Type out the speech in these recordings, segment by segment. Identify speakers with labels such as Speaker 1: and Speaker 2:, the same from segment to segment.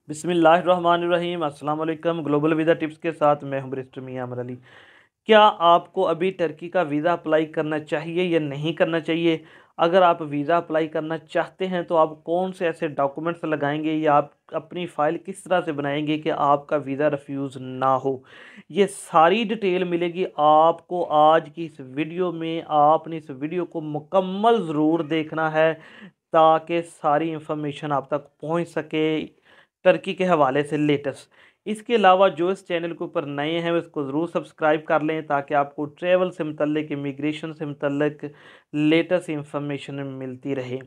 Speaker 1: बिस्मिल्लाहिर्रहमानिर्रहीम अस्सलाम वालेकुम। ग्लोबल वीज़ा टिप्स के साथ मैं हूं बैरिस्टर मियां अमर अली। क्या आपको अभी टर्की का वीज़ा अप्लाई करना चाहिए या नहीं करना चाहिए? अगर आप वीज़ा अप्लाई करना चाहते हैं तो आप कौन से ऐसे डॉक्यूमेंट्स लगाएंगे या आप अपनी फ़ाइल किस तरह से बनाएंगे कि आपका वीज़ा रिफ्यूज़ ना हो? ये सारी डिटेल मिलेगी आपको आज की इस वीडियो में। आपने इस वीडियो को मुकम्मल ज़रूर देखना है ताकि सारी इंफॉर्मेशन आप तक पहुंच सके टर्की के हवाले से लेटेस्ट। इसके अलावा जो इस चैनल के ऊपर नए हैं उसको ज़रूर सब्सक्राइब कर लें ताकि आपको ट्रैवल से मुतल्लिक, इमिग्रेशन से मुतल्लिक लेटेस्ट इंफॉर्मेशन मिलती रहे।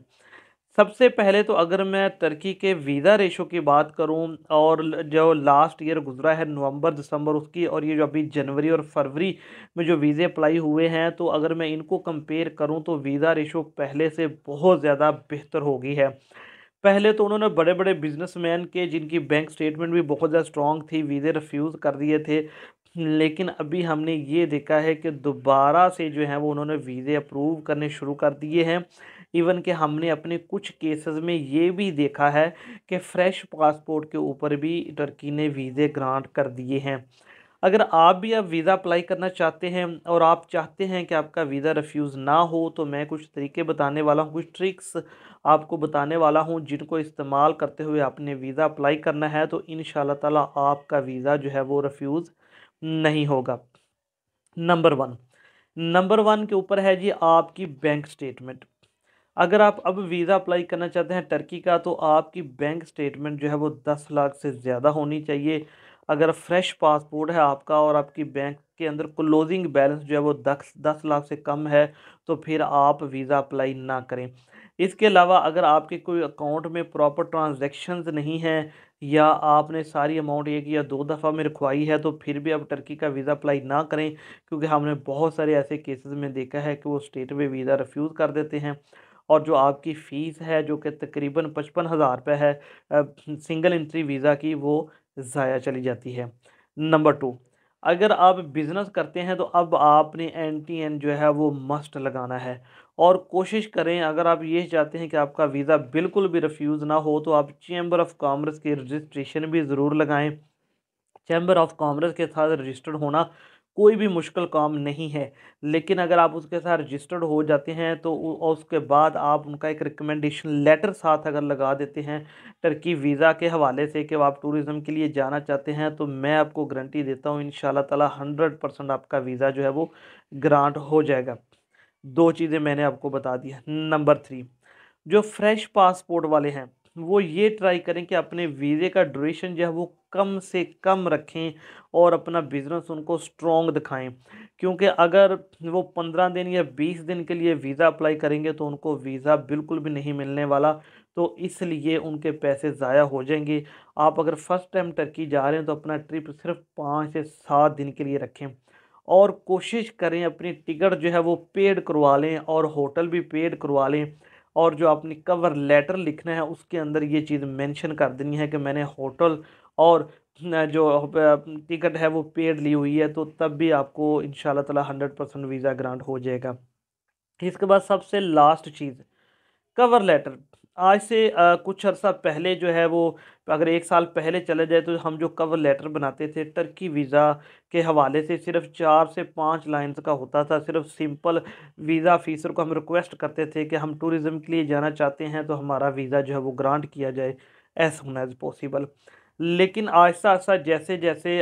Speaker 1: सबसे पहले तो अगर मैं टर्की के वीज़ा रेशो की बात करूं और जो लास्ट ईयर गुजरा है नवंबर दिसंबर उसकी, और ये जो अभी जनवरी और फरवरी में जो वीज़े अप्लाई हुए हैं, तो अगर मैं इनको कंपेयर करूं तो वीज़ा रेशो पहले से बहुत ज़्यादा बेहतर हो गई है। पहले तो उन्होंने बड़े बड़े बिजनेसमैन के जिनकी बैंक स्टेटमेंट भी बहुत ज़्यादा स्ट्रॉन्ग थी वीज़े रिफ्यूज़ कर दिए थे, लेकिन अभी हमने ये देखा है कि दोबारा से जो है वो उन्होंने वीज़े अप्रूव करने शुरू कर दिए हैं। इवन कि हमने अपने कुछ केसेस में ये भी देखा है कि फ़्रेश पासपोर्ट के ऊपर भी टर्की ने वीज़े ग्रांट कर दिए हैं। अगर आप भी अब वीज़ा अप्लाई करना चाहते हैं और आप चाहते हैं कि आपका वीज़ा रिफ्यूज़ ना हो, तो मैं कुछ तरीके बताने वाला हूँ, कुछ ट्रिक्स आपको बताने वाला हूँ जिनको इस्तेमाल करते हुए आपने वीज़ा अप्लाई करना है, तो इंशाल्लाह ताला आपका वीज़ा जो है वो रिफ्यूज़ नहीं होगा। नंबर वन नंबर वन के ऊपर है जी आपकी बैंक स्टेटमेंट। अगर आप अब वीज़ा अप्लाई करना चाहते हैं टर्की का, तो आपकी बैंक स्टेटमेंट जो है वो 10 लाख से ज़्यादा होनी चाहिए। अगर फ्रेश पासपोर्ट है आपका और आपकी बैंक के अंदर क्लोजिंग बैलेंस जो है वो 10 लाख से कम है, तो फिर आप वीज़ा अप्लाई ना करें। इसके अलावा अगर आपके कोई अकाउंट में प्रॉपर ट्रांजैक्शंस नहीं हैं या आपने सारी अमाउंट एक या दो दफ़ा में रखवाई है, तो फिर भी आप टर्की का वीज़ा अप्लाई ना करें, क्योंकि हमने बहुत सारे ऐसे केसेस में देखा है कि वो स्टेट में वीज़ा रिफ्यूज़ कर देते हैं और जो आपकी फ़ीस है जो कि तकरीबन 55,000 रुपये है सिंगल एंट्री वीज़ा की, वो ज़ाया चली जाती है। नंबर टू, अगर आप बिज़नेस करते हैं तो अब आपने NTN जो है वो मस्ट लगाना है। और कोशिश करें, अगर आप ये चाहते हैं कि आपका वीज़ा बिल्कुल भी रिफ्यूज़ ना हो, तो आप चैम्बर ऑफ कॉमर्स की रजिस्ट्रेशन भी ज़रूर लगाएं। चैम्बर ऑफ कॉमर्स के साथ रजिस्टर्ड होना कोई भी मुश्किल काम नहीं है, लेकिन अगर आप उसके साथ रजिस्टर्ड हो जाते हैं तो और उसके बाद आप उनका एक रिकमेंडेशन लेटर साथ अगर लगा देते हैं टर्की वीज़ा के हवाले से कि आप टूरिज़्म के लिए जाना चाहते हैं, तो मैं आपको गारंटी देता हूँ इंशाल्लाह ताला 100% आपका वीज़ा जो है वो ग्रांट हो जाएगा। दो चीज़ें मैंने आपको बता दी है। नंबर थ्री, जो फ्रेश पासपोर्ट वाले हैं वो ये ट्राई करें कि अपने वीज़े का ड्यूरेशन जो है वो कम से कम रखें और अपना बिज़नेस उनको स्ट्रॉन्ग दिखाएं, क्योंकि अगर वो 15 दिन या 20 दिन के लिए वीज़ा अप्लाई करेंगे तो उनको वीज़ा बिल्कुल भी नहीं मिलने वाला, तो इसलिए उनके पैसे ज़ाया हो जाएंगे। आप अगर फर्स्ट टाइम टर्की जा रहे हैं तो अपना ट्रिप सिर्फ 5 से 7 दिन के लिए रखें और कोशिश करें अपनी टिकट जो है वो पेड करवा लें और होटल भी पेड करवा लें। और जो आपने कवर लेटर लिखना है उसके अंदर ये चीज़ मेंशन कर देनी है कि मैंने होटल और जो टिकट है वो पेड ली हुई है, तो तब भी आपको इंशाल्लाह ताला 100% वीज़ा ग्रांट हो जाएगा। इसके बाद सबसे लास्ट चीज़, कवर लेटर। आज से कुछ अर्सा पहले जो है वो, अगर 1 साल पहले चले जाए, तो हम जो कवर लेटर बनाते थे टर्की वीज़ा के हवाले से सिर्फ 4 से 5 लाइन्स का होता था। सिर्फ सिंपल वीज़ा ऑफिसर को हम रिक्वेस्ट करते थे कि हम टूरिज़्म के लिए जाना चाहते हैं तो हमारा वीज़ा जो है वो ग्रांट किया जाए एज सुन एज पॉसिबल। लेकिन आहिस्ता आहिस्ता जैसे जैसे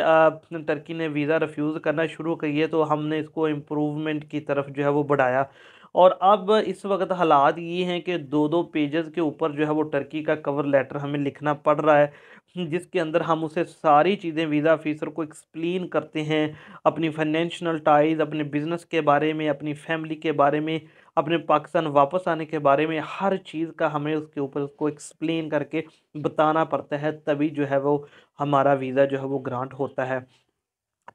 Speaker 1: टर्की ने वीज़ा रिफ्यूज़ करना शुरू की है, तो हमने इसको इम्प्रूवमेंट की तरफ जो है वो बढ़ाया। और अब इस वक्त हालात ये हैं कि दो दो पेजेस के ऊपर जो है वो टर्की का कवर लेटर हमें लिखना पड़ रहा है, जिसके अंदर हम उसे सारी चीज़ें वीज़ा ऑफिसर को एक्सप्लेन करते हैं, अपनी फाइनेंशियल टाइज, अपने बिजनेस के बारे में, अपनी फैमिली के बारे में, अपने पाकिस्तान वापस आने के बारे में, हर चीज़ का हमें उसके ऊपर उसको एक्सप्लेन करके बताना पड़ता है, तभी जो है वो हमारा वीज़ा जो है वो ग्रांट होता है।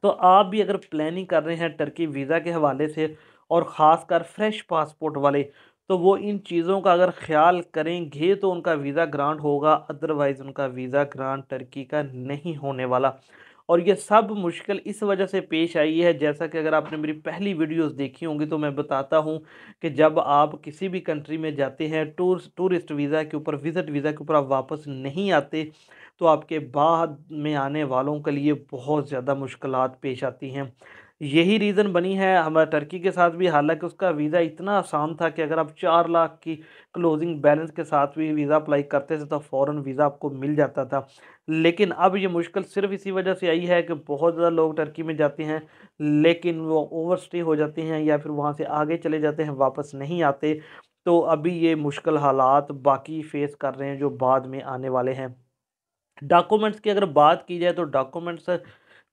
Speaker 1: तो आप भी अगर प्लानिंग कर रहे हैं टर्की वीज़ा के हवाले से और ख़ासकर फ्रेश पासपोर्ट वाले, तो वो इन चीज़ों का अगर ख्याल करेंगे तो उनका वीज़ा ग्रांट होगा, अदरवाइज़ उनका वीज़ा ग्रांट टर्की का नहीं होने वाला। और ये सब मुश्किल इस वजह से पेश आई है, जैसा कि अगर आपने मेरी पहली वीडियोस देखी होंगी तो मैं बताता हूँ कि जब आप किसी भी कंट्री में जाते हैं टूरिस्ट वीज़ा के ऊपर, विज़िट वीज़ा के ऊपर आप वापस नहीं आते, तो आपके बाद में आने वालों के लिए बहुत ज़्यादा मुश्किलात पेश आती हैं। यही रीज़न बनी है हमारा टर्की के साथ भी, हालाँकि उसका वीज़ा इतना आसान था कि अगर आप 4 लाख की क्लोजिंग बैलेंस के साथ भी वीज़ा अप्लाई करते थे तो फ़ौरन वीज़ा आपको मिल जाता था। लेकिन अब ये मुश्किल सिर्फ़ इसी वजह से आई है कि बहुत ज़्यादा लोग टर्की में जाते हैं, लेकिन वो ओवरस्टे हो जाते हैं या फिर वहाँ से आगे चले जाते हैं, वापस नहीं आते। तो अभी ये मुश्किल हालात बाकी फ़ेस कर रहे हैं जो बाद में आने वाले हैं। डॉक्यूमेंट्स की अगर बात की जाए तो डॉक्यूमेंट्स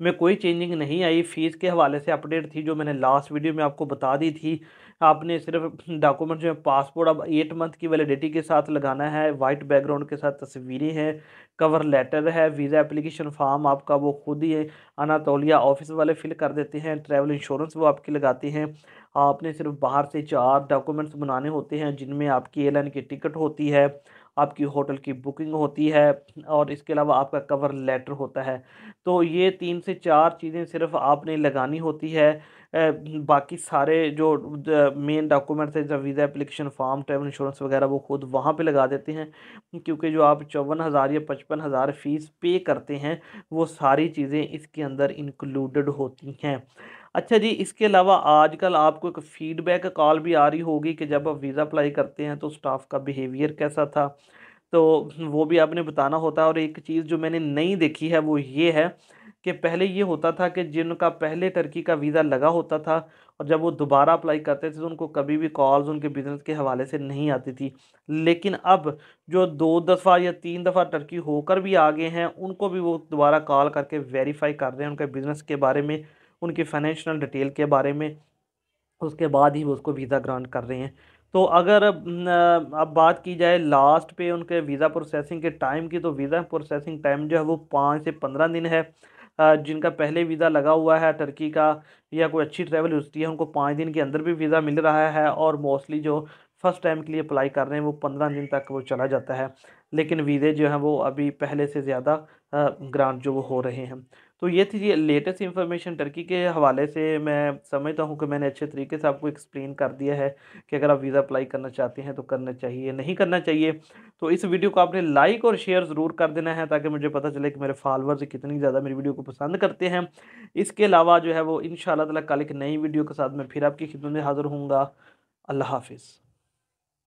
Speaker 1: में कोई चेंजिंग नहीं आई। फ़ीस के हवाले से अपडेट थी जो मैंने लास्ट वीडियो में आपको बता दी थी। आपने सिर्फ डॉक्यूमेंट्स में पासपोर्ट अब 8 मंथ की वैलिडिटी के साथ लगाना है, वाइट बैकग्राउंड के साथ तस्वीरें हैं, कवर लेटर है, वीज़ा एप्लीकेशन फ़ॉर्म आपका वो खुद ही अनातोलिया ऑफ़िस वाले फ़िल कर देते हैं, ट्रैवल इंश्योरेंस वो आपकी लगाते हैं। आपने सिर्फ बाहर से 4 डॉक्यूमेंट्स बनाने होते हैं जिनमें आपकी एयरलाइन की टिकट होती है, आपकी होटल की बुकिंग होती है और इसके अलावा आपका कवर लेटर होता है। तो ये 3 से 4 चीज़ें सिर्फ़ आपने लगानी होती है। बाकी सारे जो द मेन डॉक्यूमेंट्स हैं जैसे visa application form, travel insurance वगैरह वो खुद वहाँ पे लगा देते हैं, क्योंकि जो आप 54,000 या 55,000 फ़ीस पे करते हैं, वो सारी चीज़ें इसके अंदर इंक्लूडेड होती हैं। अच्छा जी, इसके अलावा आजकल आपको एक फ़ीडबैक कॉल भी आ रही होगी कि जब आप वीज़ा अप्लाई करते हैं तो स्टाफ का बिहेवियर कैसा था? तो वो भी आपने बताना होता है। और एक चीज़ जो मैंने नई देखी है वो ये है कि पहले ये होता था कि जिनका पहले टर्की का वीज़ा लगा होता था और जब वो दोबारा अप्लाई करते थे तो उनको कभी भी कॉल्स उनके बिज़नेस के हवाले से नहीं आती थी। लेकिन अब जो 2 दफ़ा या 3 दफ़ा टर्की होकर भी आ गए हैं, उनको भी वो दोबारा कॉल करके वेरीफ़ाई कर रहे हैं उनके बिज़नेस के बारे में, उनकी फ़ाइनेंशियल डिटेल के बारे में। उसके बाद ही वो उसको वीज़ा ग्रांट कर रहे हैं। तो अगर अब बात की जाए लास्ट पे उनके वीज़ा प्रोसेसिंग के टाइम की, तो वीज़ा प्रोसेसिंग टाइम जो है वो 5 से 15 दिन है। जिनका पहले वीज़ा लगा हुआ है टर्की का या कोई अच्छी ट्रैवल हिस्ट्री है, उनको 5 दिन के अंदर भी वीज़ा मिल रहा है और मोस्टली जो फर्स्ट टाइम के लिए अप्लाई कर रहे हैं वो 15 दिन तक वो चला जाता है। लेकिन वीज़े जो हैं वो अभी पहले से ज़्यादा ग्रांट जो वो हो रहे हैं। तो ये थी जी लेटेस्ट इन्फॉर्मेशन टर्की के हवाले से। मैं समझता हूँ कि मैंने अच्छे तरीके से आपको एक्सप्लेन कर दिया है कि अगर आप वीज़ा अप्लाई करना चाहते हैं तो करना चाहिए, नहीं करना चाहिए। तो इस वीडियो को आपने लाइक और शेयर ज़रूर कर देना है ताकि मुझे पता चले कि मेरे फॉलोअर्स कितनी ज़्यादा मेरी वीडियो को पसंद करते हैं। इसके अलावा जो है वो इंशाअल्लाह ताला कल एक नई वीडियो के साथ मैं फिर आपकी खिदमत में हाज़िर होऊँगा। अल्लाह हाफ़िज़।